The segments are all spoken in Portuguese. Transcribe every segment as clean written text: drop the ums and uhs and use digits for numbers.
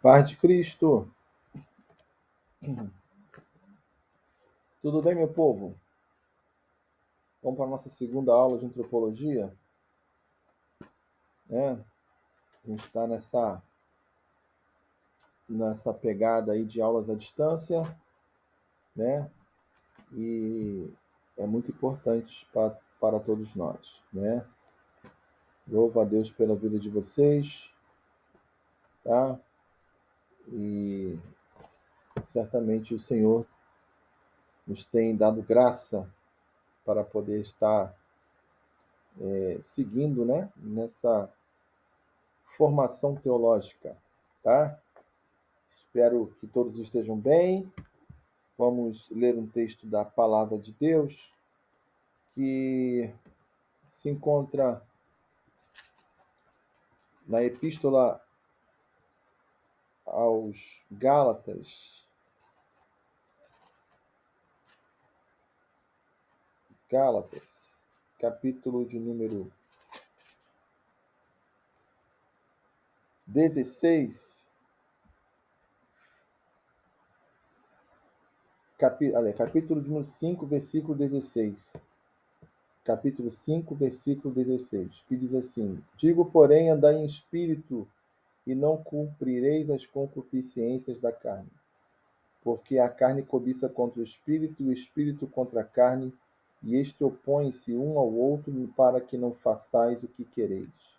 Paz de Cristo. Tudo bem, meu povo? Vamos para a nossa segunda aula de antropologia, né? A gente está nessa pegada aí de aulas à distância, né? E é muito importante para todos nós, né? Louvo a Deus pela vida de vocês, tá? E certamente o Senhor nos tem dado graça para poder estar seguindo, né? Nessa formação teológica, tá? Espero que todos estejam bem. Vamos ler um texto da Palavra de Deus que se encontra na Epístola aos Gálatas, capítulo de número 16, capítulo de número 5, versículo 16. Capítulo 5, versículo 16, que diz assim: Digo, porém, andai em espírito, e não cumprireis as concupiscências da carne. Porque a carne cobiça contra o espírito, e o espírito contra a carne, e este opõe-se um ao outro, para que não façais o que quereis.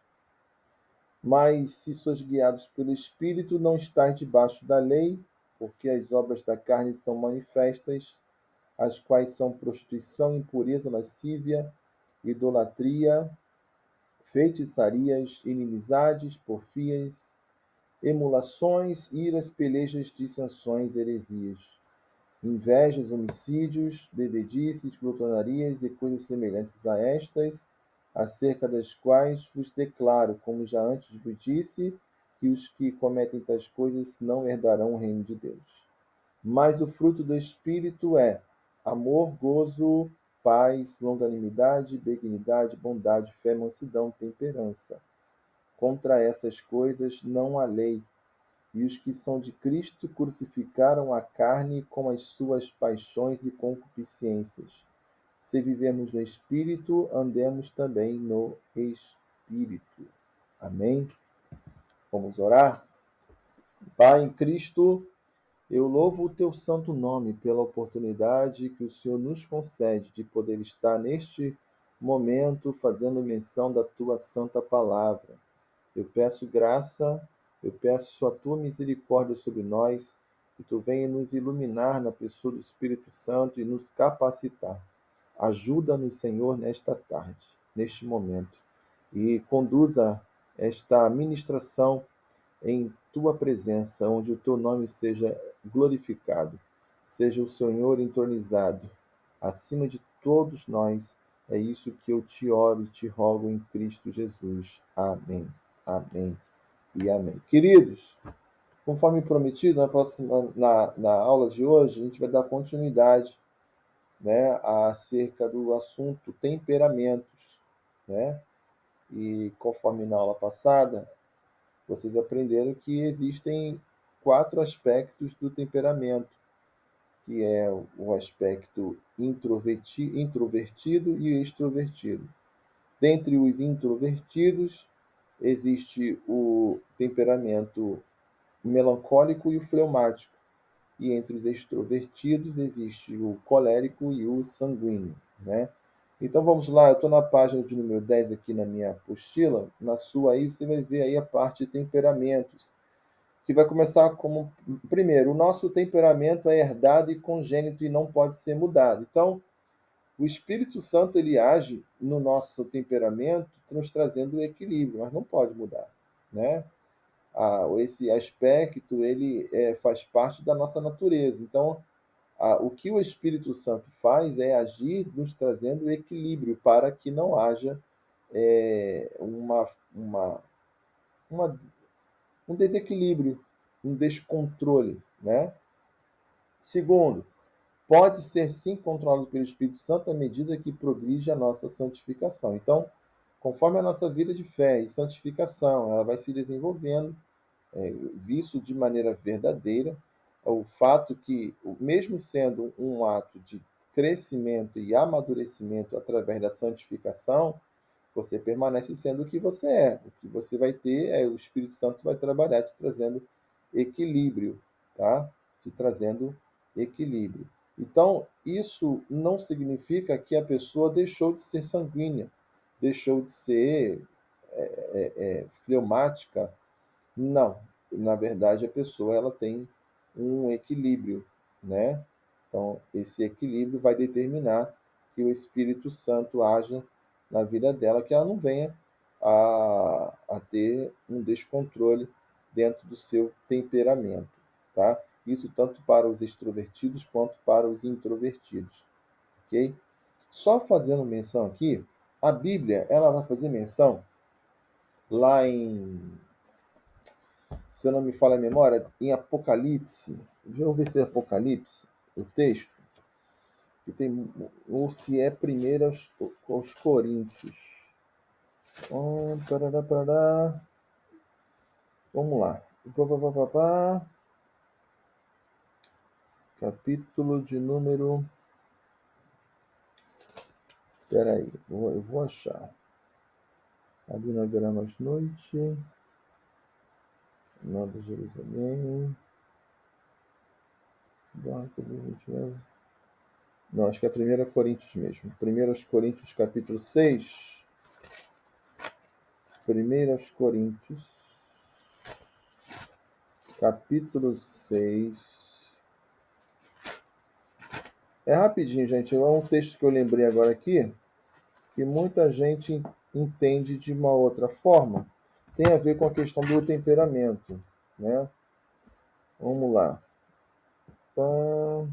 Mas se sois guiados pelo espírito, não estáis debaixo da lei, porque as obras da carne são manifestas, as quais são prostituição, impureza, lascívia, idolatria, feitiçarias, inimizades, porfias, emulações, iras, pelejas, dissensões, heresias, invejas, homicídios, bebedices, glutonarias e coisas semelhantes a estas, acerca das quais vos declaro, como já antes vos disse, que os que cometem tais coisas não herdarão o reino de Deus. Mas o fruto do Espírito é amor, gozo, paz, longanimidade, benignidade, bondade, fé, mansidão, temperança. Contra essas coisas não há lei. E os que são de Cristo crucificaram a carne com as suas paixões e concupiscências. Se vivemos no Espírito, andemos também no Espírito. Amém? Vamos orar? Pai, em Cristo, eu louvo o teu santo nome pela oportunidade que o Senhor nos concede de poder estar neste momento fazendo menção da tua santa palavra. Eu peço graça, eu peço a tua misericórdia sobre nós, que tu venha nos iluminar na pessoa do Espírito Santo e nos capacitar. Ajuda-nos, Senhor, nesta tarde, neste momento, e conduza esta ministração em tua presença, onde o teu nome seja glorificado, seja o Senhor entronizado acima de todos nós. É isso que eu te oro e te rogo em Cristo Jesus. Amém. Amém e amém. Queridos, conforme prometido, na aula de hoje, a gente vai dar continuidade, né, acerca do assunto temperamentos, né? E conforme na aula passada, vocês aprenderam que existem 4 aspectos do temperamento, que é o aspecto introvertido e extrovertido. Dentre os introvertidos, existe o temperamento melancólico e o fleumático. E entre os extrovertidos existe o colérico e o sanguíneo, né? Então vamos lá, eu estou na página de número 10 aqui na minha apostila, na sua aí você vai ver aí a parte de temperamentos, que vai começar como, primeiro, o nosso temperamento é herdado e congênito e não pode ser mudado. Então, o Espírito Santo ele age no nosso temperamento, nos trazendo o equilíbrio, mas não pode mudar, né? Esse aspecto ele faz parte da nossa natureza. Então, o que o Espírito Santo faz é agir nos trazendo equilíbrio para que não haja uma, uma, um desequilíbrio, um descontrole, né? Segundo, pode ser sim controlado pelo Espírito Santo à medida que progride a nossa santificação. Então, conforme a nossa vida de fé e santificação, ela vai se desenvolvendo, visto de maneira verdadeira, o fato que, mesmo sendo um ato de crescimento e amadurecimento através da santificação, você permanece sendo o que você é. O que você vai ter é o Espírito Santo vai trabalhar te trazendo equilíbrio, tá? Te trazendo equilíbrio. Então, isso não significa que a pessoa deixou de ser sanguínea, deixou de ser fleumática. Não. Na verdade, a pessoa ela tem um equilíbrio, né? Então, esse equilíbrio vai determinar que o Espírito Santo haja na vida dela, que ela não venha a ter um descontrole dentro do seu temperamento, tá? Isso tanto para os extrovertidos quanto para os introvertidos, ok? Só fazendo menção aqui, a Bíblia, ela vai fazer menção lá em, se eu não me falha a memória, em Apocalipse. Vamos ver se é Apocalipse, o texto, que tem, ou se é primeiro aos Coríntios. Parará, parará. Vamos lá. Capítulo de número. Espera aí, eu vou achar. Ali na haverá mais noite. Nova Jerusalém. Não, acho que é 1 Coríntios mesmo. 1 Coríntios, capítulo 6. 1 Coríntios, capítulo 6. É rapidinho, gente. É um texto que eu lembrei agora aqui, que muita gente entende de uma outra forma. Tem a ver com a questão do temperamento, né? Vamos lá. Não.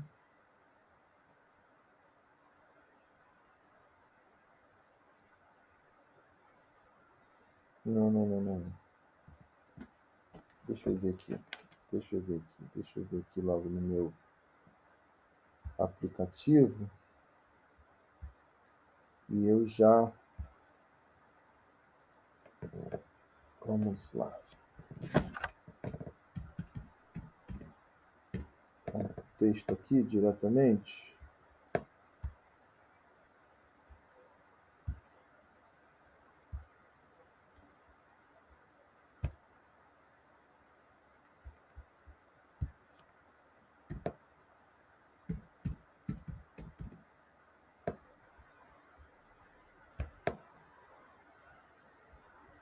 Deixa eu ver aqui. Deixa eu ver aqui logo no meu aplicativo. E eu já. Vamos lá. O texto aqui diretamente.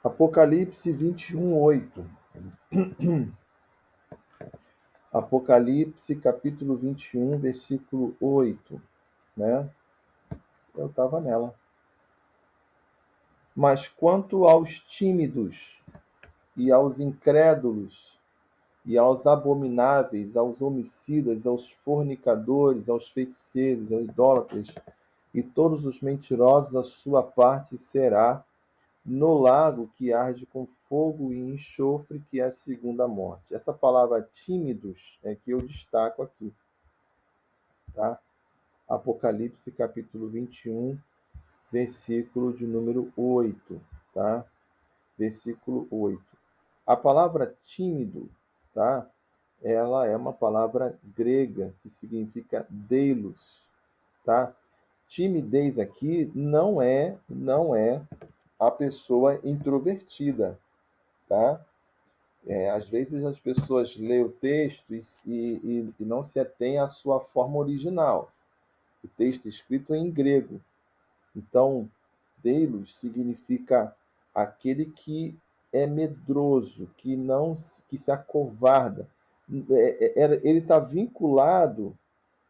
Apocalipse 21:8. Apocalipse, capítulo 21, versículo 8, né? Eu estava nela. Mas quanto aos tímidos e aos incrédulos e aos abomináveis, aos homicidas, aos fornicadores, aos feiticeiros, aos idólatras e todos os mentirosos, a sua parte será no lago que arde com fogo e enxofre, que é a segunda morte. Essa palavra tímidos é que eu destaco aqui, tá? Apocalipse capítulo 21, versículo de número 8, tá? Versículo 8. A palavra tímido, tá? Ela é uma palavra grega que significa deilos, tá? Timidez aqui não é a pessoa introvertida, tá? Às vezes as pessoas lêem o texto e não se atêm à sua forma original. O texto é escrito em grego. Então, deilos significa aquele que é medroso, que se acovarda. Ele está vinculado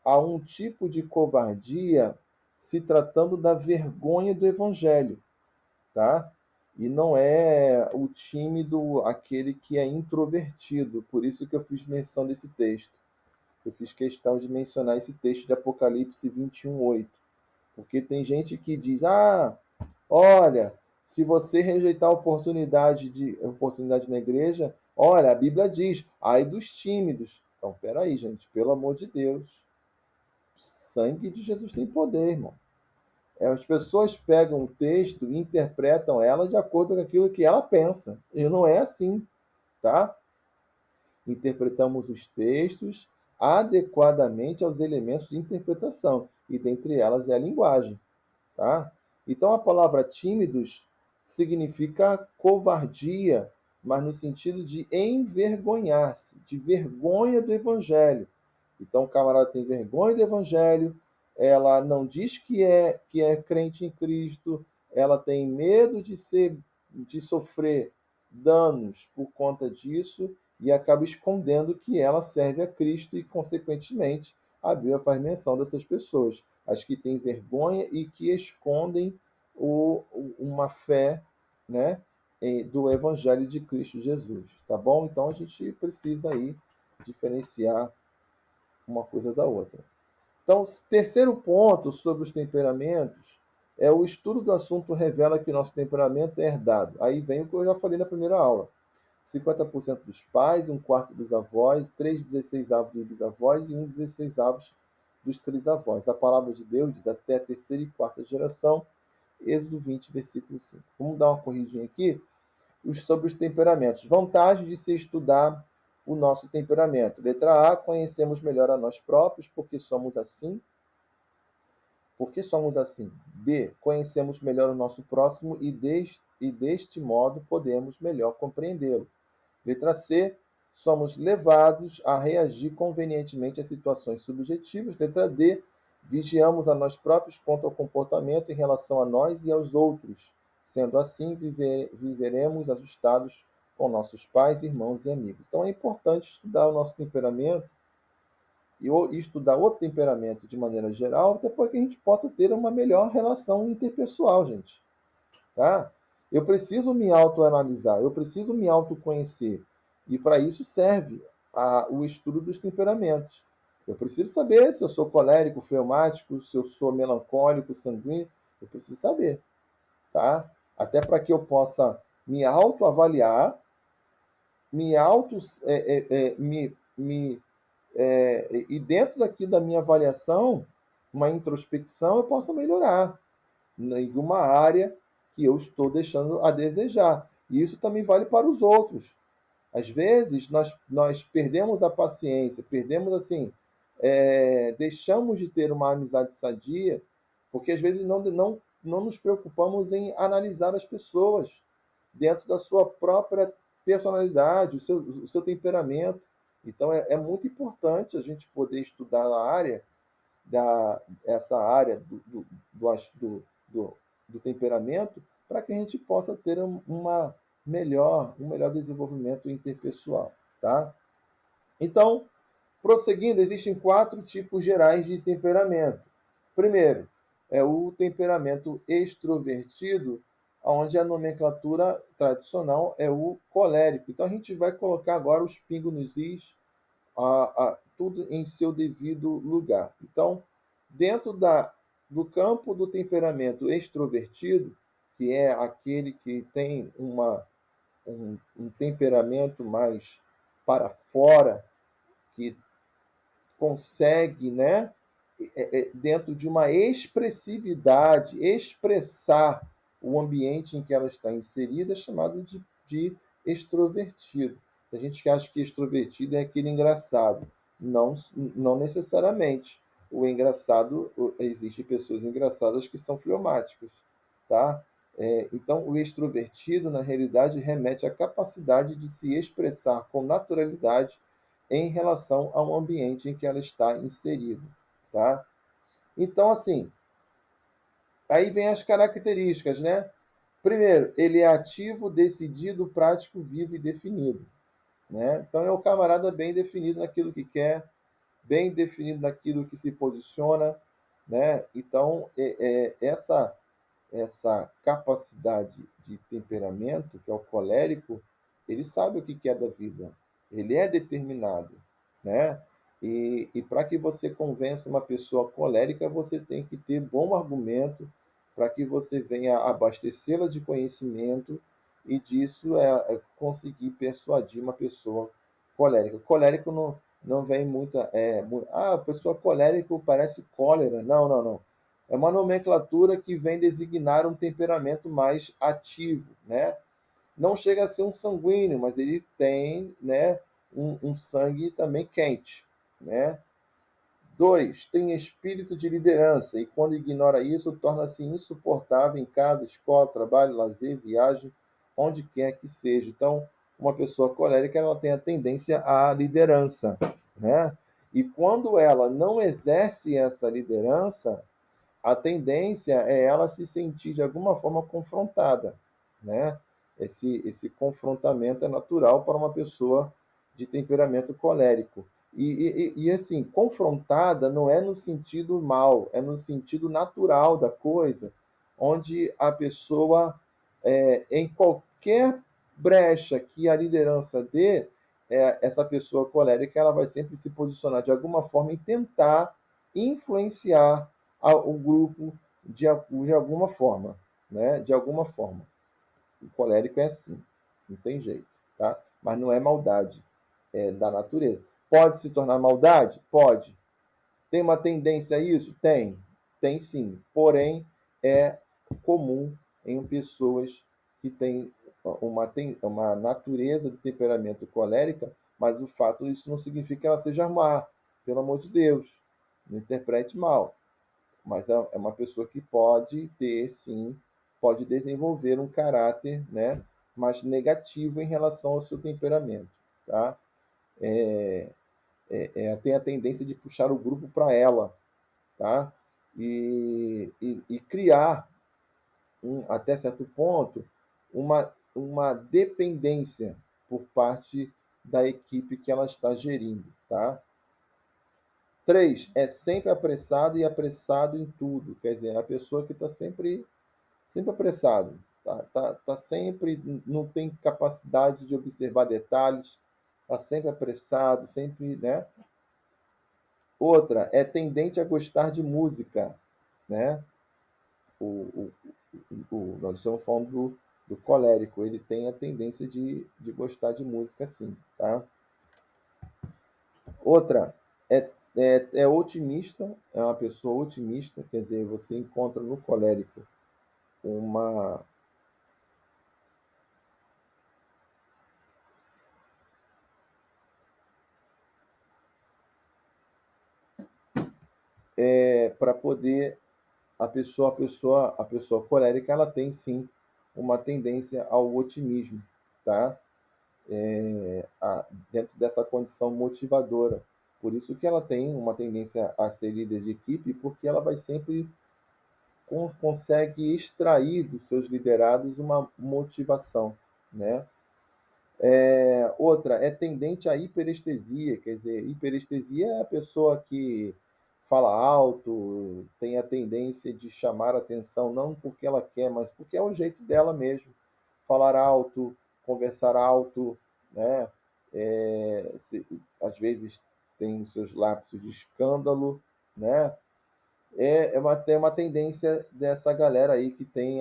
a um tipo de covardia se tratando da vergonha do evangelho, tá? E não é o tímido aquele que é introvertido. Por isso que eu fiz menção desse texto. Eu fiz questão de mencionar esse texto de Apocalipse 21:8. Porque tem gente que diz: olha, se você rejeitar a oportunidade na igreja, olha, a Bíblia diz, ai dos tímidos. Então, peraí, gente, pelo amor de Deus. O sangue de Jesus tem poder, irmão. As pessoas pegam o texto e interpretam ela de acordo com aquilo que ela pensa. E não é assim, tá? Interpretamos os textos adequadamente aos elementos de interpretação, e dentre elas é a linguagem, tá? Então a palavra tímidos significa covardia, mas no sentido de envergonhar-se, de vergonha do evangelho. Então o camarada tem vergonha do evangelho, ela não diz que é crente em Cristo, ela tem medo de sofrer danos por conta disso e acaba escondendo que ela serve a Cristo e, consequentemente, a Bíblia faz menção dessas pessoas, as que têm vergonha e que escondem uma fé, né, do Evangelho de Cristo Jesus, tá bom? Então a gente precisa aí diferenciar uma coisa da outra. Então, terceiro ponto sobre os temperamentos é o estudo do assunto revela que nosso temperamento é herdado. Aí vem o que eu já falei na primeira aula. 50% dos pais, um quarto dos avós, 3/16 dos bisavós e 1/16 dos trisavós. A palavra de Deus diz até a terceira e quarta geração, Êxodo 20, versículo 5. Vamos dar uma corridinha aqui sobre os temperamentos. Vantagem de se estudar o nosso temperamento. Letra A, conhecemos melhor a nós próprios, porque somos assim. Por que somos assim? B, conhecemos melhor o nosso próximo e deste modo podemos melhor compreendê-lo. Letra C, somos levados a reagir convenientemente a situações subjetivas. Letra D, vigiamos a nós próprios quanto ao comportamento em relação a nós e aos outros. Sendo assim, viveremos ajustados com nossos pais, irmãos e amigos. Então é importante estudar o nosso temperamento e estudar o temperamento de maneira geral, até para que a gente possa ter uma melhor relação interpessoal, gente. Tá? Eu preciso me autoanalisar, eu preciso me autoconhecer. E para isso serve o estudo dos temperamentos. Eu preciso saber se eu sou colérico, fleumático, se eu sou melancólico, sanguíneo. Eu preciso saber, tá? Até para que eu possa me autoavaliar, me auto, me e dentro daqui da minha avaliação, uma introspecção, eu possa melhorar em uma área que eu estou deixando a desejar. E isso também vale para os outros. Às vezes, nós perdemos a paciência, perdemos assim, deixamos de ter uma amizade sadia, porque às vezes não nos preocupamos em analisar as pessoas dentro da sua própria personalidade, o seu temperamento. Então, é muito importante a gente poder estudar a área, essa área do, do temperamento, para que a gente possa ter um melhor desenvolvimento interpessoal. Tá? Então, prosseguindo, existem 4 tipos gerais de temperamento. Primeiro, é o temperamento extrovertido, onde a nomenclatura tradicional é o colérico. Então, a gente vai colocar agora os pingos nos is, tudo em seu devido lugar. Então, dentro do campo do temperamento extrovertido, que é aquele que tem um temperamento mais para fora, que consegue, né, dentro de uma expressividade, expressar o ambiente em que ela está inserida, chamado de extrovertido. A gente que acha que extrovertido é aquele engraçado. Não, não necessariamente. O engraçado, existem pessoas engraçadas que são fleumáticas, tá? Então, o extrovertido, na realidade, remete à capacidade de se expressar com naturalidade em relação ao ambiente em que ela está inserida, tá? Então, assim, aí vem as características, né? Primeiro, ele é ativo, decidido, prático, vivo e definido, né? Então, é o camarada bem definido naquilo que quer, bem definido naquilo que se posiciona, né? Então, essa capacidade de temperamento, que é o colérico, ele sabe o que quer da vida, ele é determinado, né? E para que você convença uma pessoa colérica, você tem que ter bom argumento para que você venha abastecê-la de conhecimento e disso conseguir persuadir uma pessoa colérica. Colérico não vem muita. A pessoa colérica parece cólera. Não, não, não. É uma nomenclatura que vem designar um temperamento mais ativo, né? Não chega a ser um sanguíneo, mas ele tem, né, um sangue também quente, né? 2, tem espírito de liderança, e quando ignora isso, torna-se insuportável em casa, escola, trabalho, lazer, viagem, onde quer que seja. Então, uma pessoa colérica, ela tem a tendência à liderança, né? E quando ela não exerce essa liderança, a tendência é ela se sentir de alguma forma confrontada, né? Esse confrontamento é natural para uma pessoa de temperamento colérico. Assim, confrontada não é no sentido mal, é no sentido natural da coisa, onde a pessoa, em qualquer brecha que a liderança dê, essa pessoa colérica ela vai sempre se posicionar de alguma forma e tentar influenciar o grupo de alguma forma, né? De alguma forma. O colérico é assim, não tem jeito, tá? Mas não é maldade, é da natureza. Pode se tornar maldade? Pode. Tem uma tendência a isso? Tem sim. Porém, é comum em pessoas que têm uma natureza de temperamento colérica, mas o fato isso não significa que ela seja má, pelo amor de Deus. Não interprete mal. Mas é uma pessoa que pode ter, sim, pode desenvolver um caráter, né, mais negativo em relação ao seu temperamento, tá? Tem a tendência de puxar o grupo para ela, tá? E criar, até certo ponto, uma dependência por parte da equipe que ela está gerindo, tá? 3, é sempre apressado e apressado em tudo. Quer dizer, é a pessoa que está sempre apressado, tá sempre, não tem capacidade de observar detalhes, está sempre apressado, sempre, né? Outra, é tendente a gostar de música, né? O, nós estamos falando do colérico, ele tem a tendência de gostar de música, sim, tá? Outra, é otimista, é uma pessoa otimista, quer dizer, você encontra no colérico uma para poder a pessoa colérica, ela tem sim uma tendência ao otimismo, tá? Dentro dessa condição motivadora. Por isso que ela tem uma tendência a ser líder de equipe, porque ela vai sempre consegue extrair dos seus liderados uma motivação, né? Outra é tendente à hiperestesia, quer dizer, hiperestesia é a pessoa que fala alto, tem a tendência de chamar atenção, não porque ela quer, mas porque é o jeito dela mesmo. Falar alto, conversar alto, né? Às vezes tem seus lapsos de escândalo, né? Tem uma tendência dessa galera aí que tem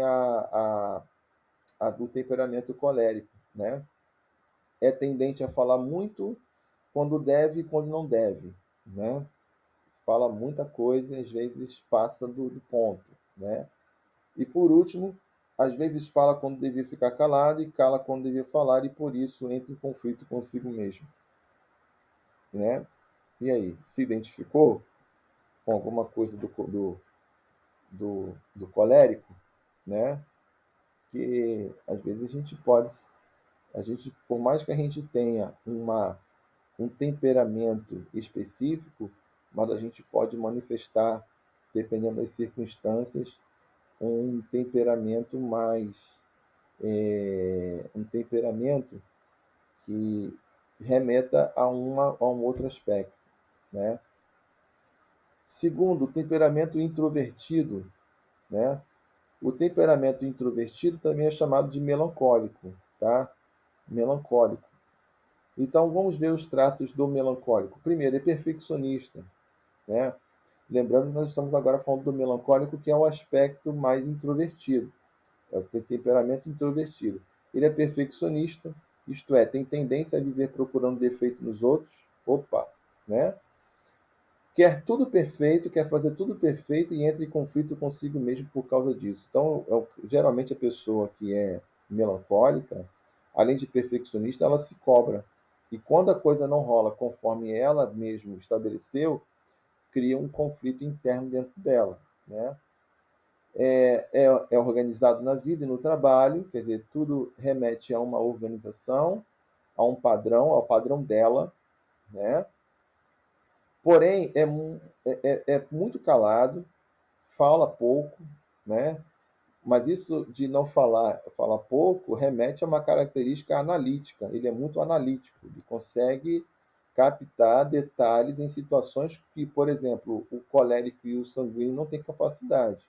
do temperamento colérico, né? É tendente a falar muito quando deve e quando não deve, né? Fala muita coisa e às vezes passa do ponto, né? E por último, às vezes fala quando devia ficar calado e cala quando devia falar e por isso entra em conflito consigo mesmo, né? E aí, se identificou com alguma coisa do colérico, né? Que às vezes por mais que a gente tenha um temperamento específico, mas a gente pode manifestar, dependendo das circunstâncias, um temperamento um temperamento que remeta a um outro aspecto, né? Segundo, o temperamento introvertido, né? O temperamento introvertido também é chamado de melancólico, tá? Melancólico. Então vamos ver os traços do melancólico. Primeiro, é perfeccionista, né? Lembrando que nós estamos agora falando do melancólico, que é o aspecto mais introvertido, é o temperamento introvertido. Ele é perfeccionista, isto é, tem tendência a viver procurando defeito nos outros. Opa, né? Quer tudo perfeito, quer fazer tudo perfeito e entra em conflito consigo mesmo por causa disso. Então, geralmente a pessoa que é melancólica, além de perfeccionista, ela se cobra. E quando a coisa não rola conforme ela mesma estabeleceu, cria um conflito interno dentro dela, né? É organizado na vida e no trabalho, quer dizer, tudo remete a uma organização, a um padrão, ao padrão dela, né? Porém, é muito calado, fala pouco, né? Mas isso de não falar pouco, remete a uma característica analítica. Ele é muito analítico, ele consegue captar detalhes em situações que, por exemplo, o colérico e o sanguíneo não têm capacidade.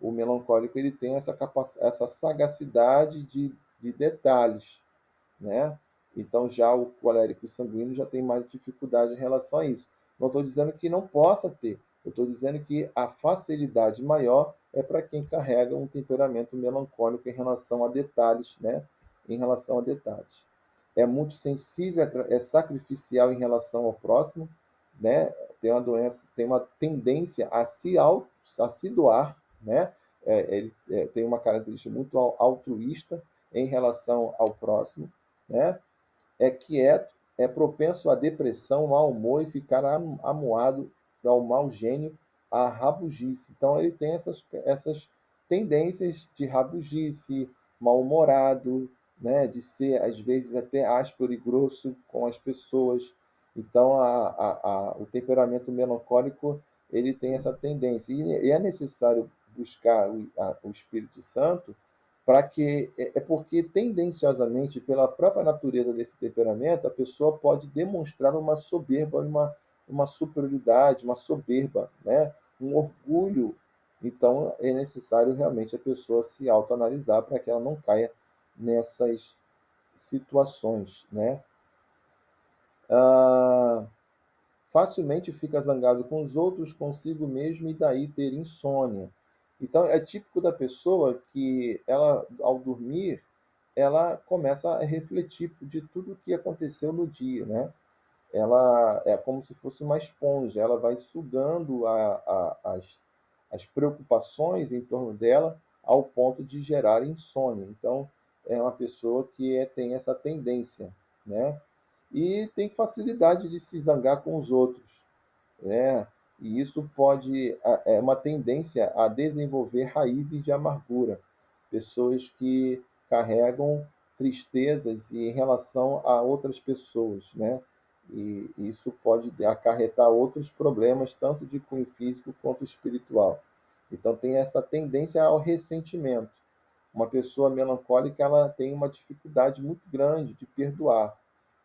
O melancólico ele tem essa sagacidade de detalhes, né? Então já o colérico sanguíneo já tem mais dificuldade em relação a isso. Não estou dizendo que não possa ter, eu estou dizendo que a facilidade maior é para quem carrega um temperamento melancólico em relação a detalhes, né? Em relação a detalhes. É muito sensível, é sacrificial em relação ao próximo, né? Tem uma doença, tem uma tendência a se doar, né? Ele tem uma característica muito altruísta em relação ao próximo, né? É quieto, é propenso à depressão, mau humor e ficar amuado ao mau gênio, à rabugice. Então ele tem essas tendências de rabugice, mal-humorado, né? De ser às vezes até áspero e grosso com as pessoas. Então o temperamento melancólico ele tem essa tendência e é necessário buscar o Espírito Santo para que é porque tendenciosamente pela própria natureza desse temperamento a pessoa pode demonstrar uma soberba, uma superioridade, uma soberba, né? Um orgulho. Então é necessário realmente a pessoa se autoanalisar para que ela não caia nessas situações, né? Ah, facilmente fica zangado com os outros, consigo mesmo e daí ter insônia. Então é típico da pessoa que ela, ao dormir, ela começa a refletir de tudo o que aconteceu no dia, né? Ela é como se fosse uma esponja, ela vai sugando as preocupações em torno dela ao ponto de gerar insônia. Então, é uma pessoa que tem essa tendência, né? E tem facilidade de se zangar com os outros, né? E isso é uma tendência a desenvolver raízes de amargura, pessoas que carregam tristezas em relação a outras pessoas, né? E isso pode acarretar outros problemas, tanto de cunho físico quanto espiritual. Então tem essa tendência ao ressentimento. Uma pessoa melancólica ela tem uma dificuldade muito grande de perdoar,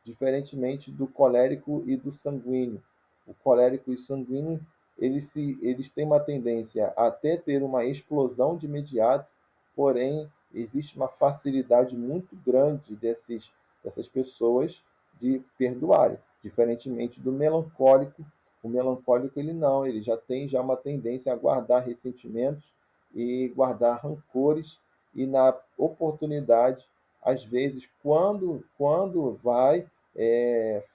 diferentemente do colérico e do sanguíneo. O colérico e o sanguíneo eles têm uma tendência a até ter uma explosão de imediato, porém existe uma facilidade muito grande dessas pessoas de perdoarem, diferentemente do melancólico. O melancólico ele não, ele já tem uma tendência a guardar ressentimentos e guardar rancores e na oportunidade, às vezes, quando vai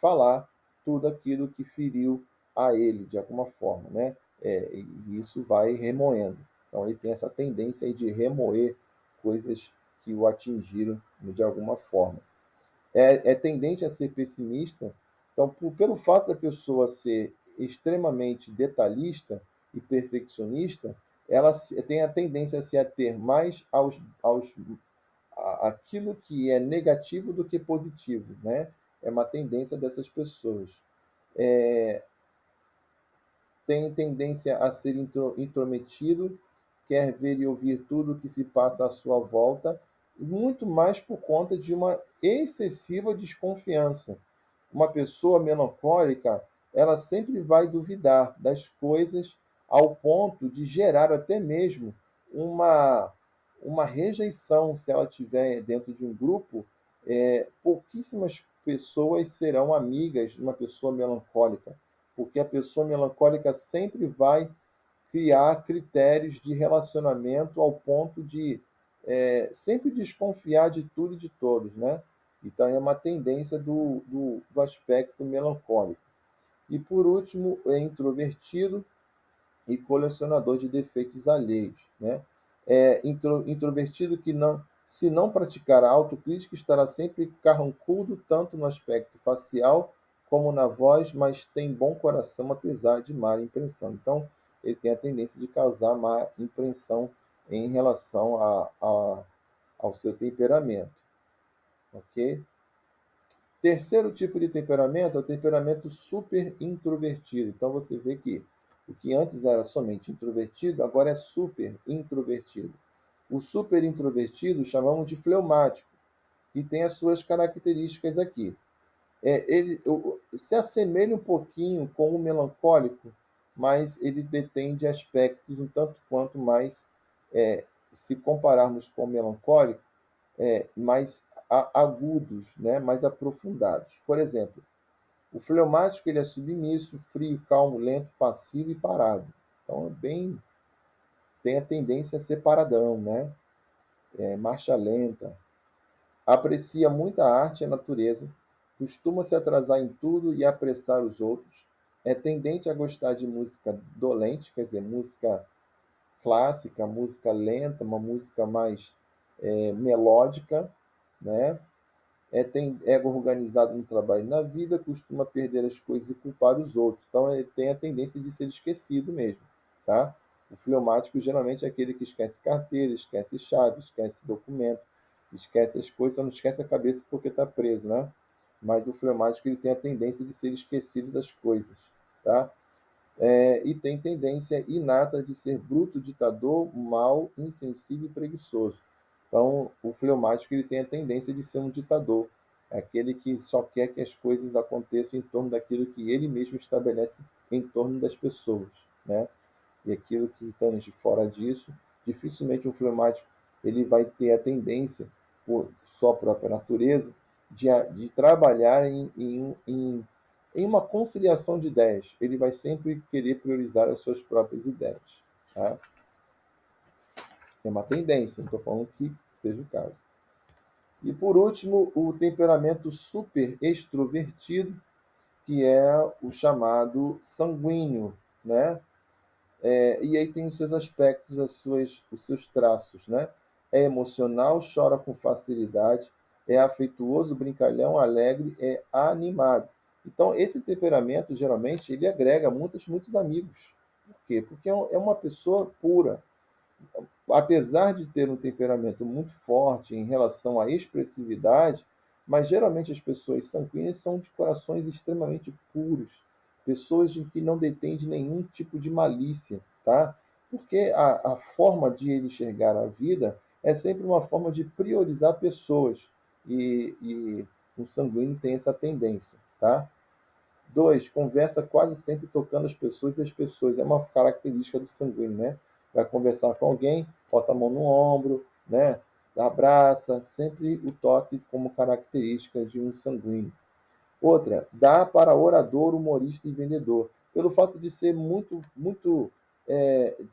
falar tudo aquilo que feriu a ele, de alguma forma, né? E isso vai remoendo. Então, ele tem essa tendência aí de remoer coisas que o atingiram de alguma forma. É tendente a ser pessimista. Então, pelo fato da pessoa ser extremamente detalhista e perfeccionista, ela tem a tendência a se ater mais aquilo que é negativo do que positivo, né? É uma tendência dessas pessoas. Tem tendência a ser intrometido, quer ver e ouvir tudo o que se passa à sua volta, muito mais por conta de uma excessiva desconfiança. Uma pessoa melancólica, ela sempre vai duvidar das coisas ao ponto de gerar até mesmo uma, uma rejeição. Se ela estiver dentro de um grupo, pouquíssimas pessoas serão amigas de uma pessoa melancólica, porque a pessoa melancólica sempre vai criar critérios de relacionamento ao ponto de sempre desconfiar de tudo e de todos, né? Então é uma tendência do aspecto melancólico. E por último, é introvertido e colecionador de defeitos alheios, né? Introvertido que não Se não praticar a autocrítica, estará sempre carrancudo, tanto no aspecto facial como na voz, mas tem bom coração, apesar de má impressão. Então, ele tem a tendência de causar má impressão em relação ao seu temperamento. Ok? Terceiro tipo de temperamento é o temperamento super introvertido. Então você vê que o que antes era somente introvertido, agora é super introvertido. O super introvertido chamamos de fleumático, e tem as suas características aqui. Ele se assemelha um pouquinho com o melancólico, mas ele detém de aspectos um tanto quanto mais, se compararmos com o melancólico, mais agudos, né, mais aprofundados. Por exemplo, o fleumático ele é submisso, frio, calmo, lento, passivo e parado. Então, tem a tendência a ser paradão, né? Marcha lenta. Aprecia muita arte e a natureza, costuma se atrasar em tudo e apressar os outros. É tendente a gostar de música dolente, quer dizer, música clássica, música lenta, uma música mais melódica, né? Tem ego organizado no trabalho e na vida, costuma perder as coisas e culpar os outros. Então, ele tem a tendência de ser esquecido mesmo, tá? O fleumático geralmente é aquele que esquece carteira, esquece chave, esquece documento, esquece as coisas, só não esquece a cabeça porque está preso, né? Mas o fleumático ele tem a tendência de ser esquecido das coisas, tá? E tem tendência inata de ser bruto, ditador, mau, insensível e preguiçoso. Então, o fleumático ele tem a tendência de ser um ditador, é aquele que só quer que as coisas aconteçam em torno daquilo que ele mesmo estabelece em torno das pessoas, né? E aquilo que estamos de fora disso, dificilmente o fleumático ele vai ter a tendência, por sua própria natureza, de trabalhar em uma conciliação de ideias. Ele vai sempre querer priorizar as suas próprias ideias. Tá? É uma tendência, não estou falando que seja o caso. E por último, o temperamento super extrovertido, que é o chamado sanguíneo, né? E aí tem os seus aspectos, os seus traços, né? É emocional, chora com facilidade, é afetuoso, brincalhão, alegre, é animado. Então, esse temperamento, geralmente, ele agrega muitos amigos. Por quê? Porque é uma pessoa pura. Apesar de ter um temperamento muito forte em relação à expressividade, mas geralmente as pessoas sanguíneas são de corações extremamente puros, pessoas em que não detêm de nenhum tipo de malícia, tá? Porque a forma de ele enxergar a vida é sempre uma forma de priorizar pessoas, e o sanguíneo tem essa tendência, tá? 2, conversa quase sempre tocando as pessoas e as pessoas. É uma característica do sanguíneo, né? Vai conversar com alguém, bota a mão no ombro, né? Abraça, sempre o toque como característica de um sanguíneo. Outra, dá para orador, humorista e vendedor. Pelo fato de ser muito.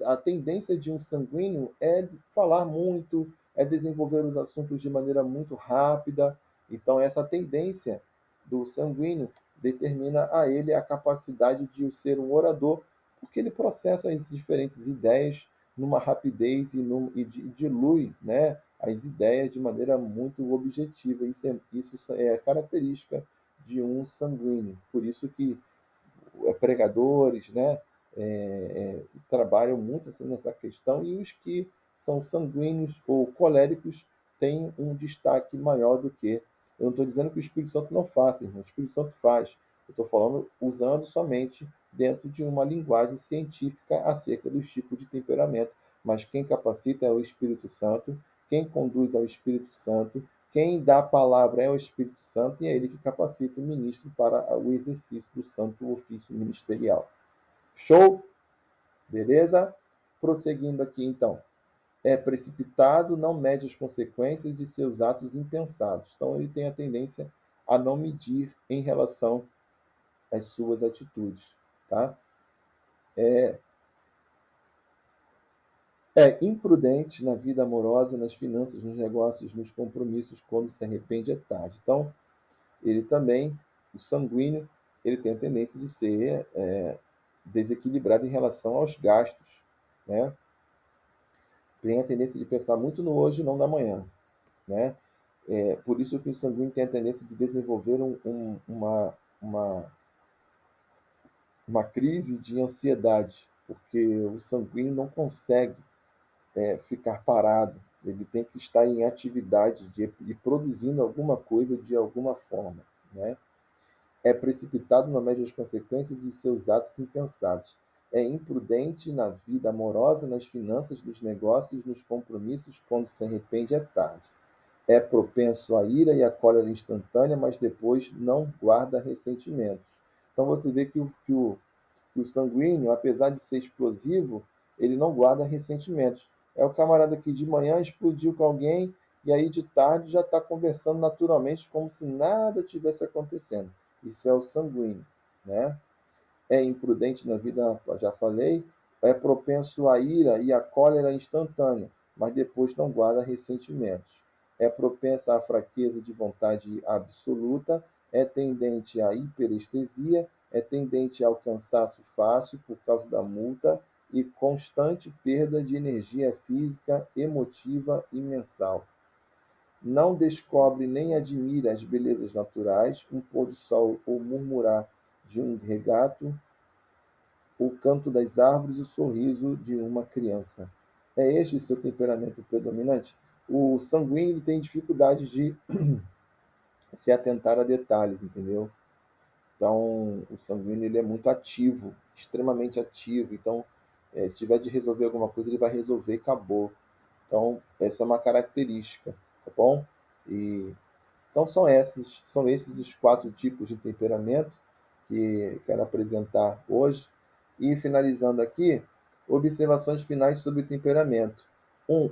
A tendência de um sanguíneo é falar muito, é desenvolver os assuntos de maneira muito rápida. Então, essa tendência do sanguíneo determina a ele a capacidade de ser um orador, porque ele processa as diferentes ideias numa rapidez e dilui, né, as ideias de maneira muito objetiva. Isso é característica de um sanguíneo. Por isso que pregadores, né, trabalham muito assim, nessa questão, e os que são sanguíneos ou coléricos têm um destaque maior do que. Eu não estou dizendo que o Espírito Santo não faça, irmão. O Espírito Santo faz. Eu estou falando usando somente dentro de uma linguagem científica acerca dos tipos de temperamento. Mas quem capacita é o Espírito Santo, quem conduz é o Espírito Santo, quem dá a palavra é o Espírito Santo, e é ele que capacita o ministro para o exercício do santo ofício ministerial. Show? Beleza? Prosseguindo aqui então. É precipitado, não mede as consequências de seus atos impensados. Então ele tem a tendência a não medir em relação às suas atitudes. Tá? É imprudente na vida amorosa, nas finanças, nos negócios, nos compromissos. Quando se arrepende é tarde. Então, ele também, o sanguíneo, ele tem a tendência de ser desequilibrado em relação aos gastos, né? Tem a tendência de pensar muito no hoje e não no amanhã. né? Por isso que o sanguíneo tem a tendência de desenvolver uma crise de ansiedade, porque o sanguíneo não consegue ficar parado, ele tem que estar em atividade de produzindo alguma coisa de alguma forma, né? É precipitado não mede as consequências de seus atos impensados. É imprudente na vida amorosa, nas finanças, nos negócios, nos compromissos, quando se arrepende é tarde. É propenso à ira e à cólera instantânea, mas depois não guarda ressentimentos. Então você vê que o sanguíneo, apesar de ser explosivo, ele não guarda ressentimentos. É o camarada que de manhã explodiu com alguém e aí de tarde já está conversando naturalmente como se nada tivesse acontecendo. Isso é o sanguíneo, né? É imprudente na vida, já falei, é propenso à ira e à cólera instantânea, mas depois não guarda ressentimentos. É propensa à fraqueza de vontade absoluta, é tendente à hiperestesia, é tendente ao cansaço fácil por causa da multa e constante perda de energia física, emotiva e mensal. Não descobre nem admira as belezas naturais, um pôr do sol ou murmurar de um regato, o canto das árvores e o sorriso de uma criança. É este o seu temperamento predominante? O sanguíneo tem dificuldade de se atentar a detalhes, entendeu? Então, o sanguíneo ele é muito ativo, extremamente ativo. Então, se tiver de resolver alguma coisa, ele vai resolver e acabou. Então, essa é uma característica, tá bom? E então são esses os 4 tipos de temperamento que quero apresentar hoje. E finalizando aqui, observações finais sobre o temperamento.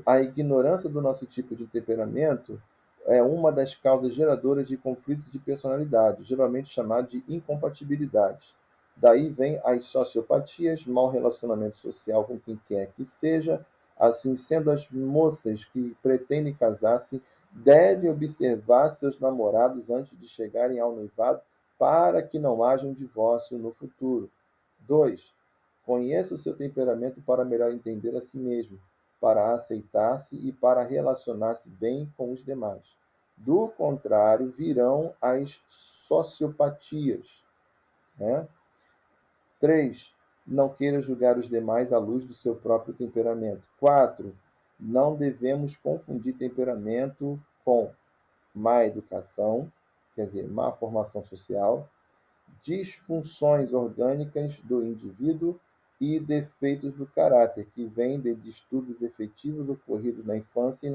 A ignorância do nosso tipo de temperamento é uma das causas geradoras de conflitos de personalidade, geralmente chamado de incompatibilidades. Daí vem as sociopatias, mau relacionamento social com quem quer que seja. Assim sendo, as moças que pretendem casar-se devem observar seus namorados antes de chegarem ao noivado para que não haja um divórcio no futuro. 2. Conheça o seu temperamento para melhor entender a si mesmo, para aceitar-se e para relacionar-se bem com os demais. Do contrário, virão as sociopatias, né? 3. Não queira julgar os demais à luz do seu próprio temperamento. 4. Não devemos confundir temperamento com má educação, quer dizer, má formação social, disfunções orgânicas do indivíduo e defeitos do caráter, que vêm de distúrbios efetivos ocorridos na infância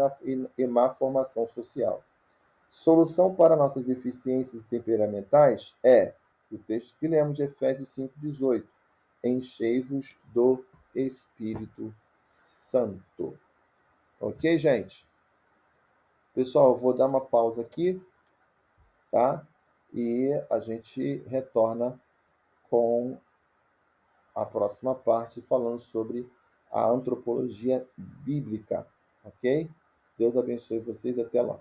e má formação social. Solução para nossas deficiências temperamentais é o texto que lemos de Efésios 5,18. Enchei-vos do Espírito Santo. Ok, gente? Pessoal, eu vou dar uma pausa aqui, tá? E a gente retorna com a próxima parte falando sobre a antropologia bíblica, ok? Deus abençoe vocês, até lá.